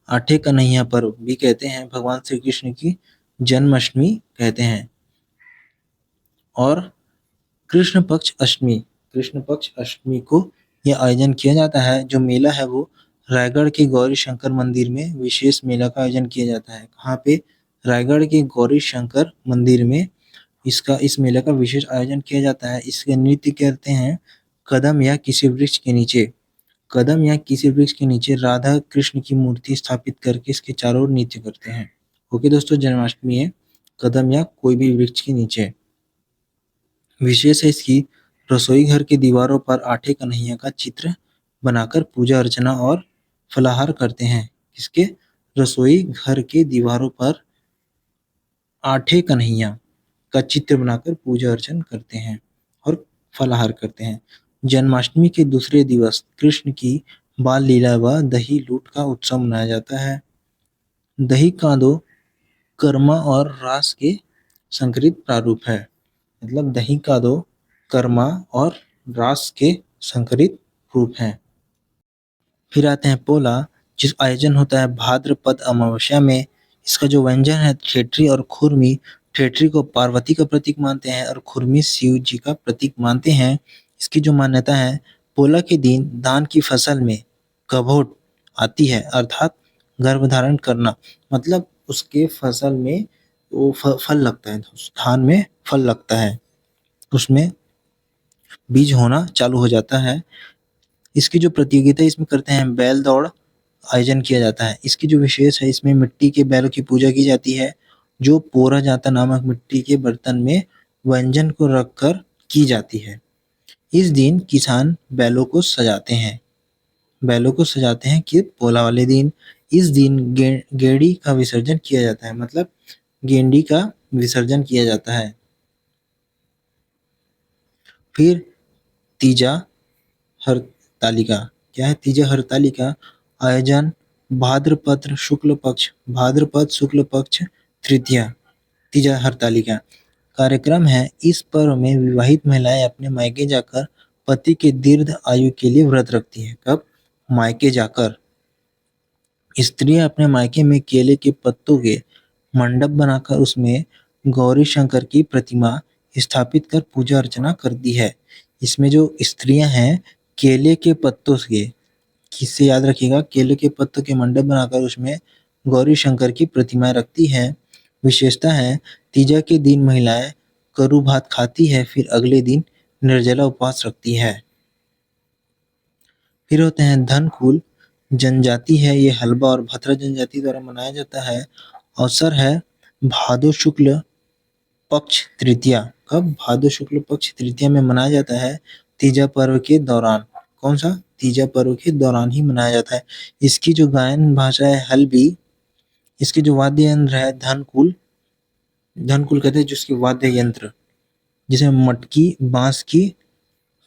आठे कन्हैया पर्व भी कहते हैं। भगवान श्री कृष्ण की जन्माष्टमी कहते हैं। और कृष्ण पक्ष अष्टमी को यह आयोजन किया जाता है। जो मेला है वो रायगढ़ के गौरी शंकर मंदिर में विशेष मेला का आयोजन किया जाता है। कहाँ पे? रायगढ़ के गौरी शंकर मंदिर में इस मेले का विशेष आयोजन किया जाता है। इसके नृत्य करते हैं कदम या किसी वृक्ष के नीचे कदम या किसी वृक्ष के नीचे राधा कृष्ण की मूर्ति स्थापित करके इसके चारों ओर नृत्य करते हैं। ओके दोस्तों, जन्माष्टमी है कदम या कोई भी वृक्ष के नीचे। विशेष है इसकी रसोई घर की दीवारों पर आठे कन्हैया का चित्र बनाकर पूजा अर्चना और फलाहार करते हैं। इसके रसोई घर के दीवारों पर आठे कन्हैया का चित्र बनाकर पूजा अर्चन करते हैं और फलाहार करते हैं। जन्माष्टमी के दूसरे दिवस कृष्ण की बाल लीला व दही लूट का उत्सव मनाया जाता है। दही कांदो कर्मा और रास के संकरित प्रारूप है। मतलब दही कांदो कर्मा और रास के संकरित रूप हैं। फिर आते हैं पोला, जिस आयोजन होता है भाद्रपद अमावस्या में। इसका जो व्यंजन है ठेठरी और खुरमी। ठेठरी को पार्वती का प्रतीक मानते हैं और खुरमी शिव जी का प्रतीक मानते हैं। इसकी जो मान्यता है, पोला के दिन धान की फसल में कभोट आती है, अर्थात गर्भधारण करना। मतलब उसके फसल में वो फल लगता है, धान में फल लगता है, उसमें बीज होना चालू हो जाता है। इसकी जो प्रतियोगिता इसमें करते हैं, बैल दौड़ आयोजन किया जाता है। इसकी जो विशेष है, इसमें मिट्टी के बैलों की पूजा की जाती है, जो पोरा जाता नामक मिट्टी के बर्तन में व्यंजन को रखकर की जाती है। इस दिन किसान बैलों को सजाते हैं कि पोला वाले दिन। इस दिन गेड़ी का विसर्जन किया जाता है, मतलब गेंडी का विसर्जन किया जाता है। फिर तीजा हरतालिका। क्या है तीजा हरतालिका? आयोजन भाद्रपद शुक्ल पक्ष तृतीया, तीजा हरतालिका कार्यक्रम है। इस पर्व में विवाहित महिलाएं अपने मायके जाकर पति के दीर्घ आयु के लिए व्रत रखती है। कब? मायके जाकर। स्त्रियां अपने मायके में केले के पत्तों के मंडप बनाकर उसमें गौरी शंकर की प्रतिमा स्थापित कर पूजा अर्चना करती है। इसमें जो स्त्रियां हैं, केले के पत्तों से, किससे याद रखिएगा, केले के पत्तों के मंडप बनाकर उसमें गौरी शंकर की प्रतिमाएं रखती है। विशेषता है, तीजा के दिन महिलाएं करू भात खाती है, फिर अगले दिन निर्जला उपवास रखती है। फिर होते हैं धनकुल जनजाति है, ये हलबा और भद्रा जनजाति द्वारा मनाया जाता है। अवसर है भादो शुक्ल पक्ष तृतीया। कब? भादो शुक्ल पक्ष तृतीया में मनाया जाता है, तीजा पर्व के दौरान। कौन सा? तीजा पर्व के दौरान ही मनाया जाता है। इसकी जो गायन भाषा है हल्बी। इसके जो वाद्य यंत्र है धनकुल। धनकुल कहते हैं जिसके वाद्य यंत्र, जिसे मटकी, बांस की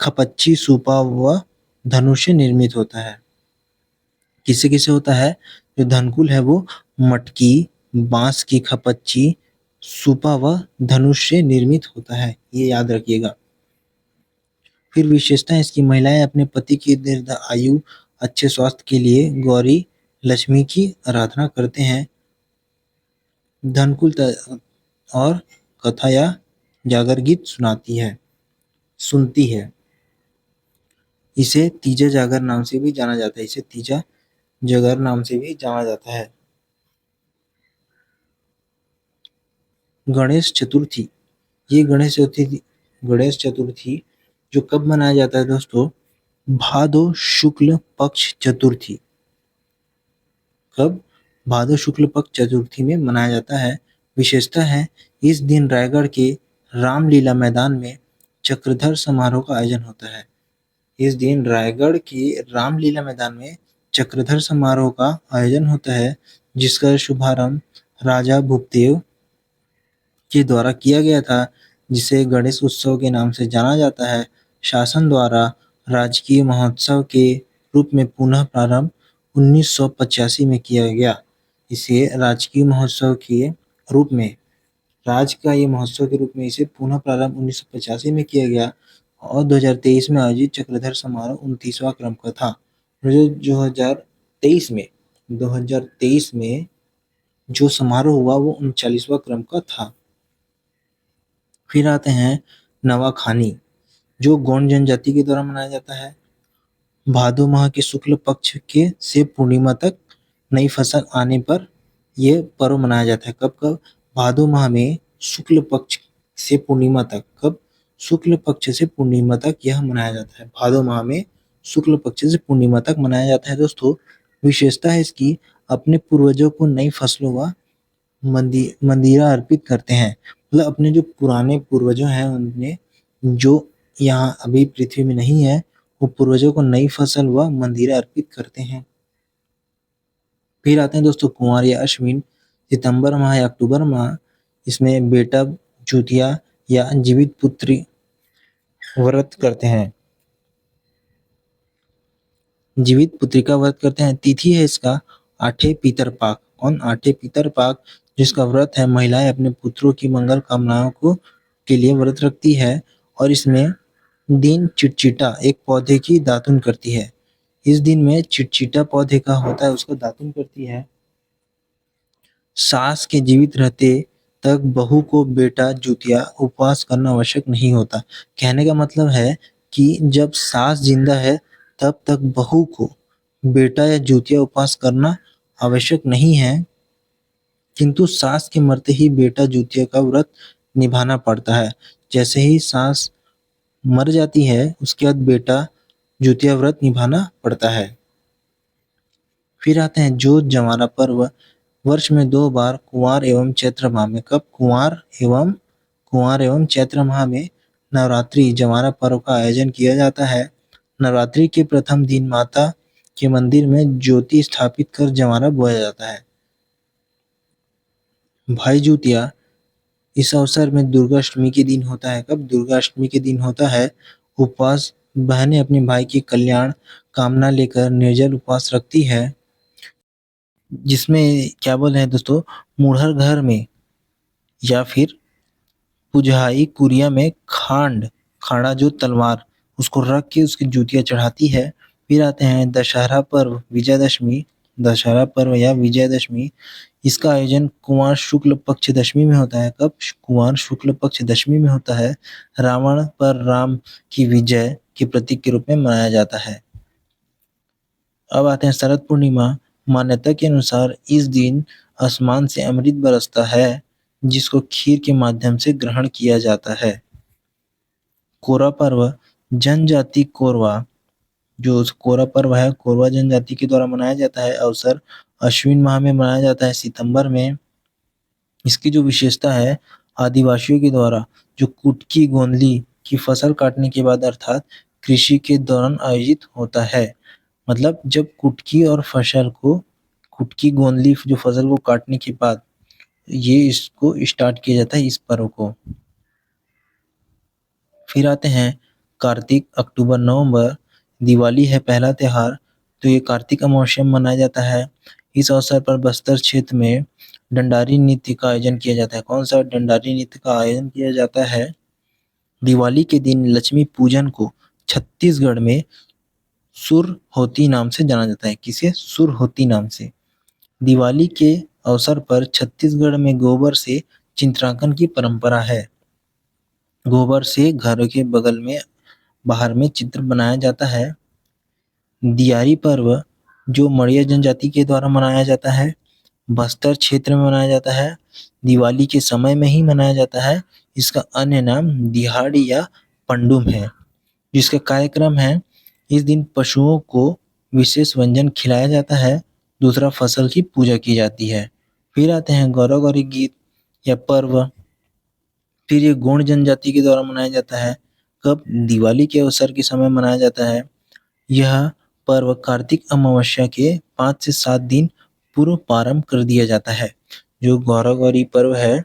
खपच्ची, सूपा व धनुष से निर्मित होता है। किससे किससे होता है? जो धनकुल है वो मटकी, बांस की खपच्ची, सूपा व धनुष से निर्मित होता है, ये याद रखिएगा। फिर विशेषता है इसकी, महिलाएं अपने पति की दीर्घ आयु, अच्छे स्वास्थ्य के लिए गौरी लक्ष्मी की आराधना करते हैं। धनकुल और कथा या जागर गीत सुनती है। इसे तीजा जागर नाम से भी जाना जाता है। इसे तीजा जागर नाम से भी जाना जाता है। गणेश चतुर्थी। ये गणेश चतुर्थी जो कब मनाया जाता है दोस्तों? भादो शुक्ल पक्ष चतुर्थी। कब? भादो शुक्ल पक्ष चतुर्थी में मनाया जाता है। विशेषता है, इस दिन रायगढ़ के रामलीला मैदान में चक्रधर समारोह का आयोजन होता है। इस दिन रायगढ़ के रामलीला मैदान में चक्रधर समारोह का आयोजन होता है, जिसका शुभारंभ राजा भूपदेव के द्वारा किया गया था, जिसे गणेश उत्सव के नाम से जाना जाता है। शासन द्वारा राजकीय महोत्सव के रूप में पुनः प्रारंभ 1985 में किया गया। इसे राजकीय महोत्सव के रूप में ये महोत्सव के रूप में इसे पुनः प्रारंभ 1985 में किया गया और 2023 में आयोजित चक्रधर समारोह 29वां क्रम का था। जो 2023 में जो समारोह हुआ वो 39वां क्रम का था। फिर आते हैं नवाखानी, जो गोंड जनजाति के द्वारा मनाया जाता है। भादो माह के शुक्ल पक्ष के से पूर्णिमा तक नई फसल आने पर यह पर्व मनाया जाता है। कब कब? भादो माह में शुक्ल पक्ष से पूर्णिमा तक। कब? शुक्ल पक्ष से पूर्णिमा तक यह मनाया जाता है। भादो माह में शुक्ल पक्ष से पूर्णिमा तक मनाया जाता है दोस्तों। विशेषता है इसकी, अपने पूर्वजों को नई फसलों व मंदिरा अर्पित करते हैं। मतलब अपने जो पुराने पूर्वजों हैं उनने जो यहाँ अभी पृथ्वी में नहीं है, वो पूर्वजों को नई फसल व मंदिरा अर्पित करते हैं। फिर आते हैं दोस्तों कुंवार या अश्विन, सितंबर माह या अक्टूबर माह। इसमें बेटा जुतिया या जीवित पुत्री व्रत करते हैं। जीवित पुत्रिका व्रत करते हैं। तिथि है इसका आठे पितरपाक। कौन? आठे पितरपाक, जिसका व्रत है महिलाएं अपने पुत्रों की मंगल कामनाओं को के लिए व्रत रखती है। और इसमें दिन चिटचिटा एक पौधे की दातुन करती है। इस दिन में चिटचिटा पौधे का होता है, उसको दातुन करती है। सास के जीवित रहते तक बहू को बेटा जुतिया उपवास करना आवश्यक नहीं होता। कहने का मतलब है कि जब सास जिंदा है तब तक बहू को बेटा या जुतिया उपवास करना आवश्यक नहीं है, किंतु सास के मरते ही बेटा जुतिया का व्रत निभाना पड़ता है। जैसे ही सास मर जाती है उसके बाद बेटा जुतिया व्रत निभाना पड़ता है। फिर आते हैं जोत जंवारा पर्व। वर्ष में 2 बार कुंवार एवं चैत्र माह में। कब? कुंवार एवं चैत्र माह में नवरात्रि जंवारा पर्व का आयोजन किया जाता है। नवरात्रि के प्रथम दिन माता के मंदिर में ज्योति स्थापित कर जंवारा बोया जाता है। भाई जूतिया इस अवसर में दुर्गा अष्टमी के दिन होता है। कब? दुर्गा अष्टमी के दिन होता है। उपवास बहनें अपने भाई की कल्याण कामना लेकर निर्जल उपवास रखती है, जिसमें क्या बोल रहे हैं दोस्तों, मुड़हर घर में या फिर पुजहाई कुरिया में खाड़ा जो तलवार उसको रख के उसकी जूतियां चढ़ाती है। फिर आते हैं दशहरा पर्व विजयदशमी। दशहरा पर्व या विजयदशमी, इसका आयोजन कुंवार शुक्ल पक्ष दशमी में होता है। कब? कुंवार शुक्ल पक्ष दशमी में होता है। रावण पर राम की विजय के प्रतीक के रूप में मनाया जाता है। अब आते हैं शरद पूर्णिमा। मान्यता के अनुसार इस दिन आसमान से अमृत बरसता है, जिसको खीर के माध्यम से ग्रहण किया जाता है। कोरा पर्व जनजाति कोरवा, जो कोरा पर्व है कोरवा जनजाति के द्वारा मनाया जाता है। अवसर अश्विन माह में मनाया जाता है, सितंबर में। इसकी जो विशेषता है, आदिवासियों के द्वारा जो कुटकी गोंदली की फसल काटने के बाद अर्थात कृषि के दौरान आयोजित होता है। मतलब जब कुटकी गोंदली जो फसल को काटने के बाद ये इसको स्टार्ट किया जाता है, इस पर्व को। फिर आते हैं कार्तिक, अक्टूबर नवंबर। दिवाली है पहला त्योहार, तो ये कार्तिक अमावस्या में मनाया जाता है। इस अवसर पर बस्तर क्षेत्र में डंडारी नृत्य का आयोजन किया जाता है। कौन सा डंडारी नृत्य का आयोजन किया जाता है? दिवाली के दिन लक्ष्मी पूजन को छत्तीसगढ़ में सुरहोती नाम से जाना जाता है। किसे? सुरहोती नाम से। दिवाली के अवसर पर छत्तीसगढ़ में गोबर से चित्रांकन की परंपरा है। गोबर से घरों के बगल में बाहर में चित्र बनाया जाता है। दियारी पर्व जो मड़िया जनजाति के द्वारा मनाया जाता है, बस्तर क्षेत्र में मनाया जाता है, दिवाली के समय में ही मनाया जाता है। इसका अन्य नाम दिहाड़ी या पंडुम है। जिसका कार्यक्रम है, इस दिन पशुओं को विशेष व्यंजन खिलाया जाता है। दूसरा, फसल की पूजा की जाती है। फिर आते हैं गौरव गौरी गीत या पर्व। फिर ये गोंड जनजाति के द्वारा मनाया जाता है। कब? दिवाली के अवसर के समय मनाया जाता है। यह पर्व कार्तिक अमावस्या के 5 से 7 दिन पूर्व प्रारंभ कर दिया जाता है। जो गौरव गौरी पर्व है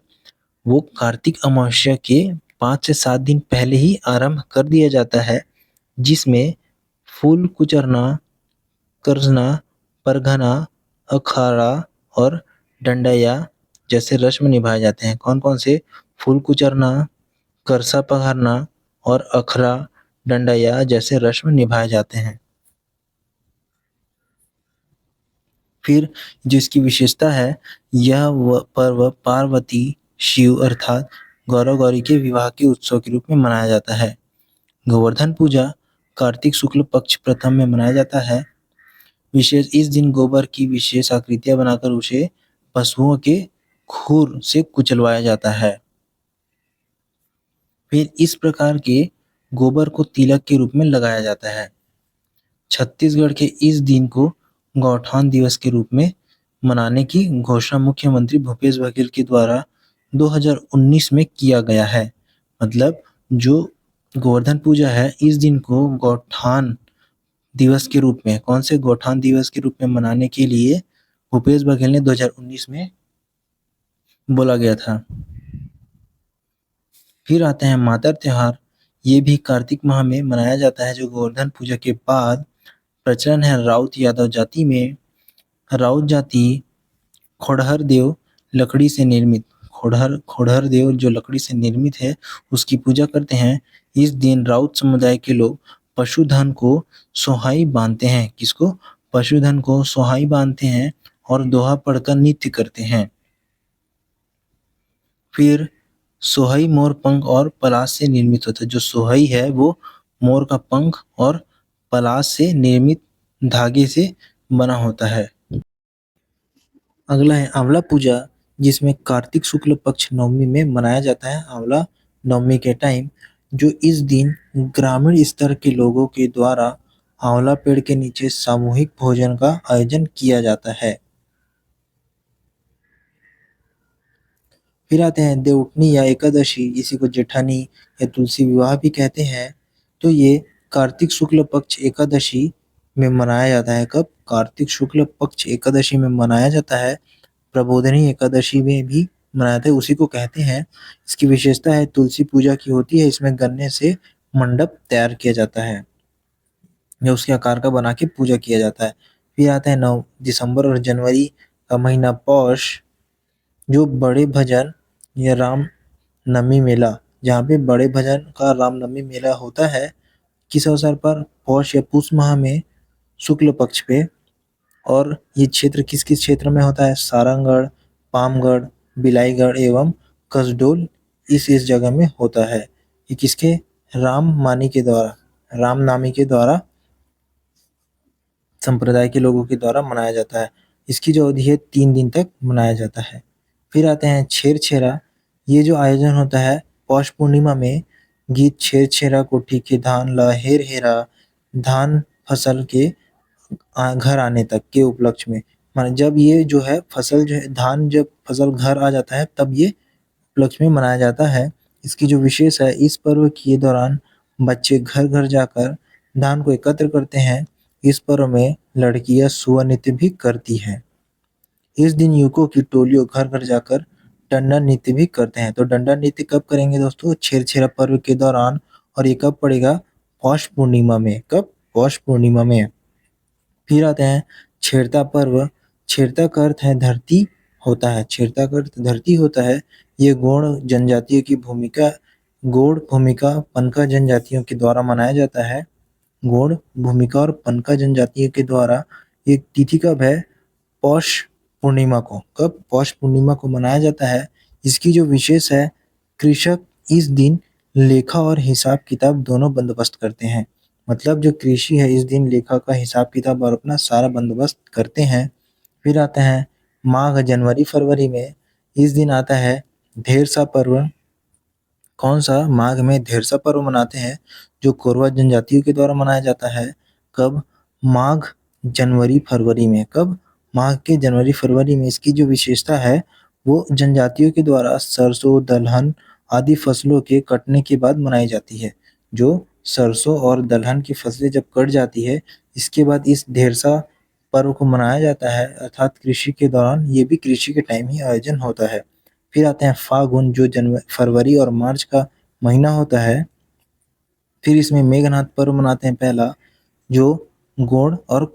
वो कार्तिक अमावस्या के 5 से 7 दिन पहले ही आरंभ कर दिया जाता है, जिसमें फूल कुचरना, कर्जना, परघना, अखाड़ा और डंडैया जैसे रस्म निभाए जाते हैं। कौन कौन से? फूल कुचरना, करसा पघारना और अखरा डंडैया जैसे रस्म निभाए जाते हैं। फिर जो इसकी विशेषता है, यह पर्व पार्वती शिव अर्थात गौरव गौरी के विवाह के उत्सव के रूप में मनाया जाता है। गोवर्धन पूजा कार्तिक शुक्ल पक्ष प्रथम में मनाया जाता है। विशेष इस दिन गोबर की विशेष आकृतियां बनाकर उसे पशुओं के खुर से कुचलवाया जाता है। फिर इस प्रकार के गोबर को तिलक के रूप में लगाया जाता है। छत्तीसगढ़ के इस दिन को गौठान दिवस के रूप में मनाने की घोषणा मुख्यमंत्री भूपेश बघेल के द्वारा 2019 में किया गया है। मतलब जो गोवर्धन पूजा है, इस दिन को गौठान दिवस के रूप में, कौन से गौठान दिवस के रूप में मनाने के लिए भूपेश बघेल ने 2019 में बोला गया था। फिर आते हैं मातर त्योहार। ये भी कार्तिक माह में मनाया जाता है, जो गोवर्धन पूजा के बाद प्रचलन है। राउत यादव जाति में राउत जाति खोड़हर देव लकड़ी से निर्मित खोड़हर देव जो लकड़ी से निर्मित है, उसकी पूजा करते हैं। इस दिन राउत समुदाय के लोग पशुधन को सोहाई बांधते हैं। किसको? पशुधन को सोहाई बांधते हैं और दोहा पढ़कर नृत्य करते हैं। फिर सोहई मोर पंख और पलाश से निर्मित होता है। जो सोहई है वो मोर का पंख और पलाश से निर्मित धागे से बना होता है। अगला है आंवला पूजा, जिसमें कार्तिक शुक्ल पक्ष नवमी में मनाया जाता है। आंवला नवमी के टाइम जो इस दिन ग्रामीण स्तर के लोगों के द्वारा आंवला पेड़ के नीचे सामूहिक भोजन का आयोजन किया जाता है। फिर आते हैं देवउठनी या एकादशी, इसी को जेठानी या तुलसी विवाह भी कहते हैं। तो ये कार्तिक शुक्ल पक्ष एकादशी में मनाया जाता है। कब? कार्तिक शुक्ल पक्ष एकादशी में मनाया जाता है। प्रबोधनी एकादशी में भी मनाया जाता है, उसी को कहते हैं। इसकी विशेषता है तुलसी पूजा की होती है। इसमें गन्ने से मंडप तैयार किया जाता है या उसके आकार का बना के पूजा किया जाता है। फिर आता है 9 दिसंबर और जनवरी का महीना पौष, जो बड़े भजन या राम नवमी मेला, जहाँ पे बड़े भजन का रामनवमी मेला होता है। किस अवसर पर? पौष या पुष माह में शुक्ल पक्ष पे। और ये क्षेत्र किस किस क्षेत्र में होता है? सारंगढ़, पामगढ़, बिलाईगढ़ एवं कसडोल इस जगह में होता है। ये किसके? रामनामी के द्वारा संप्रदाय के लोगों के द्वारा मनाया जाता है। इसकी जो अवधि है 3 दिन तक मनाया जाता है। फिर आते हैं छेरछेरा। ये जो आयोजन होता है पौष पूर्णिमा में, गीत छेरछेरा कोठी के धान ला हेर हेरा, धान फसल के घर आने तक के उपलक्ष्य में, माने जब ये जो है फसल जो है धान जब फसल घर आ जाता है तब ये उपलक्ष्य में मनाया जाता है। इसकी जो विशेष है, इस पर्व के दौरान बच्चे घर घर जाकर धान को एकत्र करते हैं। इस पर्व में लड़कियां सुआ नृत्य भी करती हैं। इस दिन युवकों की टोलियों घर घर जाकर डंडा नृत्य भी करते हैं। तो डंडा नृत्य कब करेंगे दोस्तों? छेरछेरा पर्व के दौरान। और ये कब पड़ेगा? पौष पूर्णिमा में। कब? पौष पूर्णिमा में। फिर आते हैं छेरता पर्व। छेरता का अर्थ है धरती होता है। छेरता का अर्थ धरती होता है। ये गौड़ भूमिका पनका जनजातियों के द्वारा मनाया जाता है। गौड़ भूमिका और पनका जनजातियों के द्वारा। ये तिथि कब है? पौष पूर्णिमा को। कब? पौष पूर्णिमा को मनाया जाता है। इसकी जो विशेष है, कृषक इस दिन लेखा और हिसाब किताब दोनों बंदोबस्त करते हैं। मतलब जो कृषि है इस दिन लेखा का हिसाब किताब और अपना सारा बंदोबस्त करते हैं। फिर आता है माघ जनवरी फरवरी में। इस दिन आता है ढेरसा पर्व। कौन सा? माघ में ढेरसा पर्व मनाते हैं, जो कोरवा जनजातियों के द्वारा मनाया जाता है। कब? माघ जनवरी फरवरी में। कब? माघ के जनवरी फरवरी में। इसकी जो विशेषता है, वो जनजातियों के द्वारा सरसों दलहन आदि फसलों के कटने के बाद मनाई जाती है। जो सरसों और दलहन की फसलें जब कट जाती है, इसके बाद इस ढेरसा पर्व को मनाया जाता है। अर्थात कृषि के दौरान, ये भी कृषि के टाइम ही आयोजन होता है। फिर आते हैं फागुन, जो फरवरी और मार्च का महीना होता है। फिर इसमें मेघनाथ पर्व मनाते हैं पहला, जो गोंड और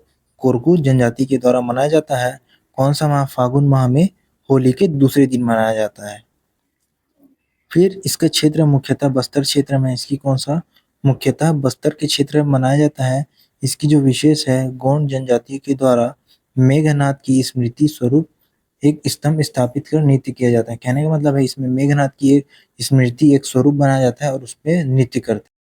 कोरकू जनजाति के द्वारा मनाया जाता है। कौन सा माह? फागुन माह में होली के दूसरे दिन मनाया जाता है। फिर इसका क्षेत्र मुख्यतः बस्तर क्षेत्र में। इसकी कौन सा? मुख्यतः बस्तर के क्षेत्र में मनाया जाता है। इसकी जो विशेष है, गोंड जनजाति के द्वारा मेघनाथ की स्मृति स्वरूप एक स्तंभ स्थापित कर नृत्य किया जाता है। कहने का मतलब है, इसमें मेघनाथ की एक स्मृति, एक स्वरूप बनाया जाता है और उस पे नृत्य करते हैं।